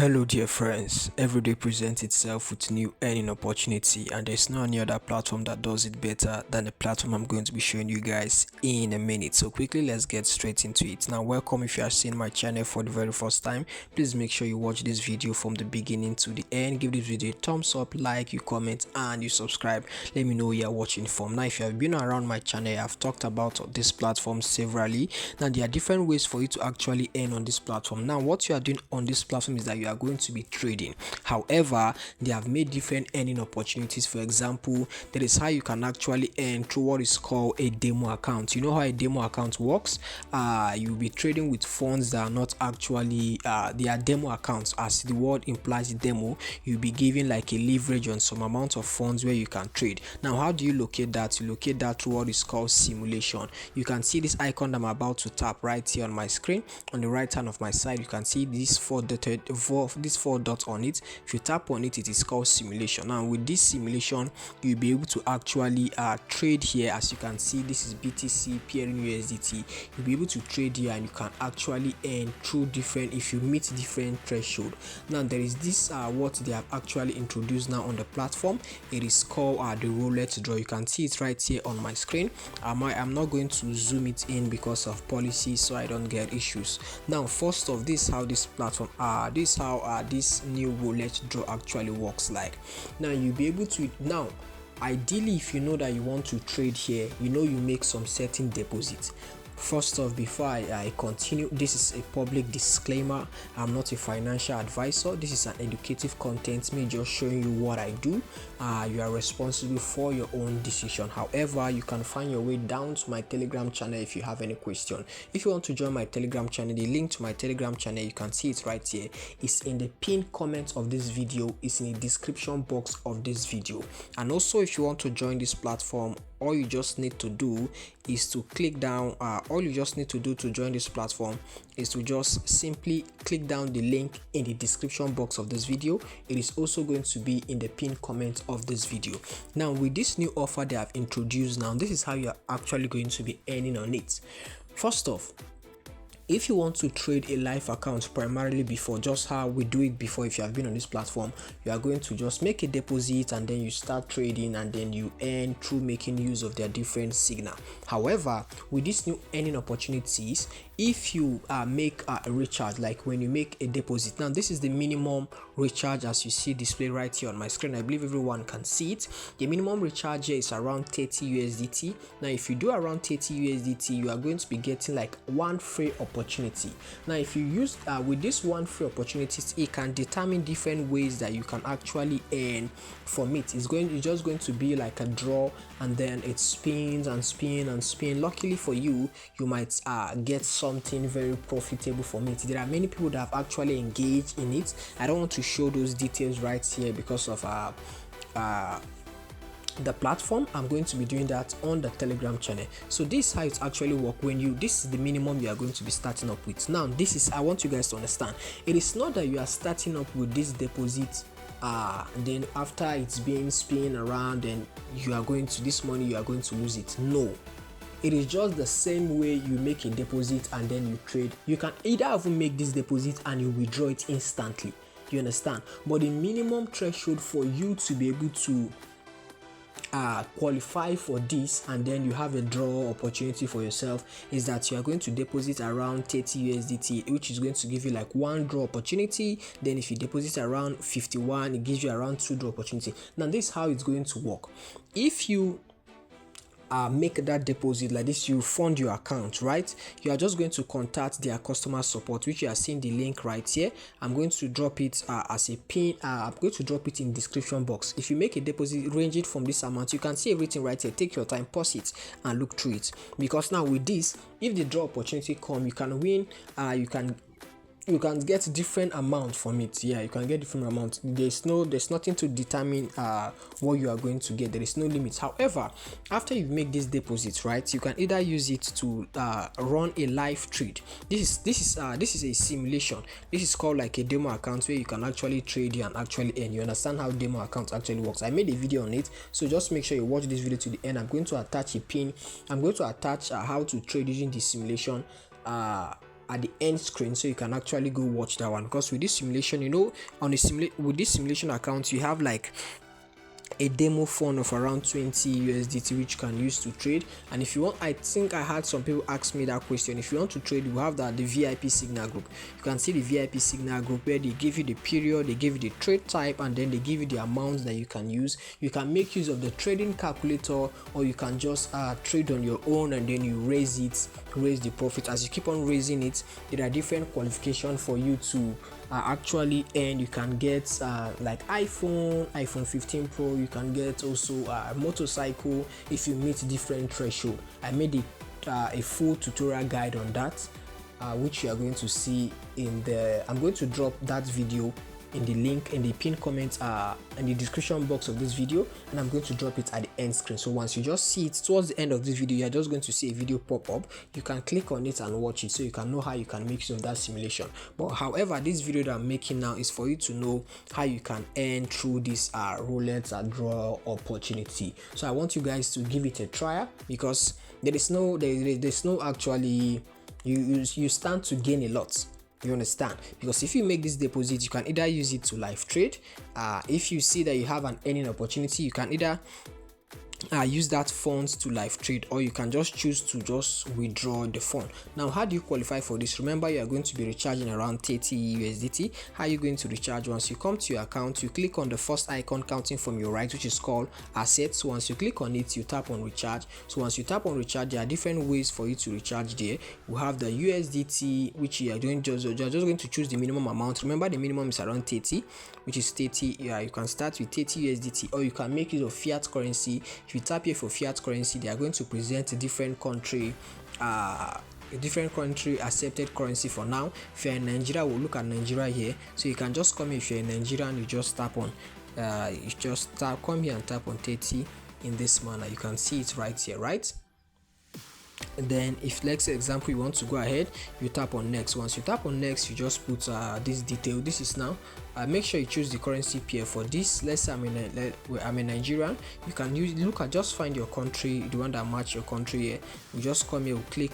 Hello dear friends, every day presents itself with new earning opportunity and there's no any other platform that does it better than the platform I'm going to be showing you guys in a minute. So quickly let's get straight into it. Now welcome if you are seeing my channel for the very first time. Please make sure you watch this video from the beginning to the end. Give this video a thumbs up, like, you comment and you subscribe. Let me know where you are watching from. Now if you have been around my channel, I've talked about this platform severally. Now there are different ways for you to actually earn on this platform. Now what you are doing on this platform is that you are going to be trading. However, they have made different earning opportunities. For example, there is how you can actually earn through what is called a demo account. You know how a demo account works? You'll be trading with funds that are not actually they are demo accounts. As the word implies, demo, you'll be given like a leverage on some amount of funds where you can trade. Now how do you locate that? You locate that through what is called simulation. You can see this icon that I'm about to tap right here on my screen. On the right hand of my side, you can see this four dots on it. If you tap on it, it is called simulation. Now with this simulation, you'll be able to actually trade here. As you can see, this is BTC pairing USDT. You'll be able to trade here and you can actually earn through different, if you meet different threshold. Now there is this what they have actually introduced now on the platform. It is called the roulette draw. You can see it right here on my screen. I'm not going to zoom it in because of policy, so I don't get issues. Now first off, this is how this platform this is how this new roulette draw actually works like. Now you'll be able to, now ideally, if you know that you want to trade here, you know you make some certain deposits. First off, before I continue, this is a public disclaimer. I'm not a financial advisor. This is an educative content, me just showing you what I do. You are responsible for your own decision. However, you can find your way down to my Telegram channel if you have any question. If you want to join my Telegram channel, the link to my Telegram channel, you can see it right here. It's in the pinned comment of this video. It's in the description box of this video. And also, if you want to join this platform, all you just need to do is to click down all you just need to do to join this platform is to just simply click down the link in the description box of this video. It is also going to be in the pinned comment of this video. Now with this new offer they have introduced, now this is how you are actually going to be earning on it. First off, if you want to trade a live account primarily before, just how we do it before, if you have been on this platform, you are going to just make a deposit and then you start trading and then you earn through making use of their different signal. However, with these new earning opportunities, if you make a recharge, like when you make a deposit, now this is the minimum recharge as you see displayed right here on my screen. I believe everyone can see it. The minimum recharge here is around 30 USDT. Now if you do around 30 USDT, you are going to be getting like one free opportunity. Now if you use with this one free opportunities, it can determine different ways that you can actually earn from it. It's just going to be like a draw and then it spins and spin and spin. Luckily for you, you might get something very profitable from it. There are many people that have actually engaged in it. I don't want to show those details right here because of the platform. I'm going to be doing that on the Telegram channel. So this is how it actually works. When this is the minimum you are going to be starting up with. Now this is, I want you guys to understand, it is not that you are starting up with this deposit then after it's being spin around and you are going to, this money you are going to lose it. No, it is just the same way you make a deposit and then you trade. You can either even make this deposit and you withdraw it instantly, you understand, but the minimum threshold for you to be able to qualify for this and then you have a draw opportunity for yourself is that you are going to deposit around 30 USDT, which is going to give you like one draw opportunity. Then if you deposit around 51, it gives you around 2 draw opportunity. Now this is how it's going to work. If you make that deposit like this, you fund your account, right? You are just going to contact their customer support, which you are seeing the link right here. I'm going to drop it as a pin. I'm going to drop it in description box. If you make a deposit, range it from this amount, you can see everything right here. Take your time, pause it and look through it, because now with this, if the draw opportunity come, you can win. You can get different amount from it. Yeah, you can get different amount. There's nothing to determine what you are going to get. There is no limit. However, after you make this deposit, right, you can either use it to run a live trade. This is a simulation. This is called like a demo account where you can actually trade and actually earn. You understand how demo account actually works? I made a video on it, so just make sure you watch this video to the end. I'm going to attach a pin. I'm going to attach how to trade using the simulation at the end screen, so you can actually go watch that one. Because with this simulation, on with this simulation account, you have like a demo fund of around 20 USDT which you can use to trade. And if you want, I think I had some people ask me that question, if you want to trade, you have the VIP signal group. You can see the VIP signal group where they give you the period, they give you the trade type, and then they give you the amounts that you can use. You can make use of the trading calculator, or you can just trade on your own, and then you raise the profit. As you keep on raising it, there are different qualifications for you to actually earn. You can get like iPhone 15 Pro. You can get also a motorcycle if you meet different threshold. I made a full tutorial guide on that, which you are going to see in the I'm going to drop that video in the link in the pinned comment in the description box of this video, and I'm going to drop it at the end screen. So once you just see it towards the end of this video, you're just going to see a video pop up. You can click on it and watch it, so you can know how you can make use of that simulation. But however, this video that I'm making now is for you to know how you can earn through this roulette draw opportunity. So I want you guys to give it a try, because there's no actually you stand to gain a lot. You understand? Because if you make this deposit, you can either use it to live trade. If you see that you have an earning opportunity, you can either use that funds to live trade, or you can just choose to just withdraw the fund. Now, how do you qualify for this? Remember, you are going to be recharging around 30 USDT. How are you going to recharge? Once you come to your account, you click on the first icon counting from your right, which is called assets. Once you click on it, you tap on recharge. So once you tap on recharge, there are different ways for you to recharge there. We have the USDT, which you are doing you're just going to choose the minimum amount. Remember, the minimum is around 30, which is 30. Yeah, you can start with 30 USDT, or you can make use of fiat currency. If you tap here for fiat currency, they are going to present a different country accepted currency. For now, if you're in Nigeria, we'll look at Nigeria here. So you can just come here. If you're in Nigeria, and you just tap on come here and tap on 30 in this manner. You can see it right here, right? And then if, let's say example, you want to go ahead, you tap on next. Once you tap on next, you just put this detail. This is now make sure you choose the currency pair. For this, let's say I'm a Nigerian. You can just find your country, the one that match your country here. You just come here, we click.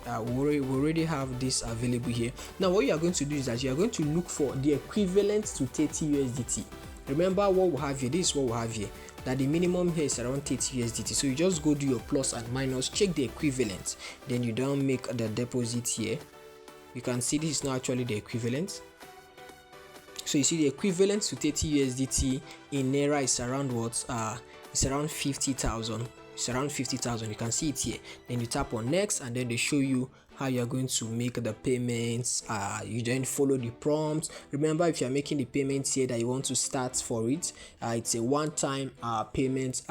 We already have this available here. Now what you are going to do is that you are going to look for the equivalent to 30 USDT. Remember what we have here. This is what we have here, that the minimum here is around 30 USDT. So you just go do your plus and minus, check the equivalent, then you don't make the deposit here. You can see this is not actually the equivalent. So you see the equivalent to 30 USDT in Naira is around what? It's around 50,000. It's around 50,000. You can see it here. Then you tap on next, and then they show you how you're going to make the payments. You then follow the prompts. Remember, if you're making the payments here that you want to start for it, it's a one-time payment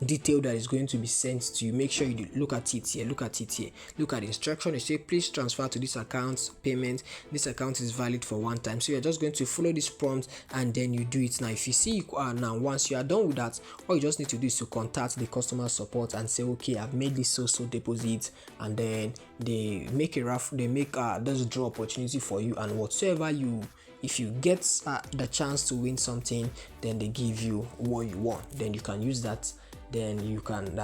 detail that is going to be sent to you. Make sure you look at it here. Look at the instruction. They say please transfer to this account payment. This account is valid for one time. So you're just going to follow this prompt, and then you do it. Now if you see now, once you are done with that, all you just need to do is to contact the customer support and say, okay, I've made this so deposit, and then they make this draw opportunity for you, and whatsoever if you get the chance to win something, then they give you what you want. Then you can use that. Then you can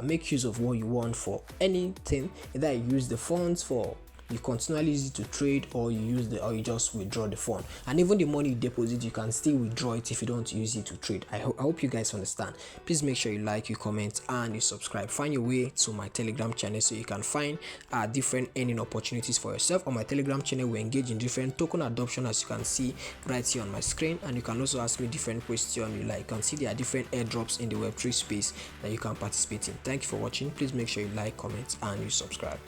make use of what you want for anything. Either you use the funds for, you continually use it to trade, or you just withdraw the fund. And even the money you deposit, you can still withdraw it if you don't use it to trade. I hope you guys understand. Please make sure you like, you comment, and you subscribe. Find your way to my Telegram channel so you can find different earning opportunities for yourself. On my Telegram channel, we engage in different token adoption, as you can see right here on my screen, and you can also ask me different questions you like. You can see there are different airdrops in the Web3 space that you can participate in. Thank you for watching. Please make sure you like, comment, and you subscribe.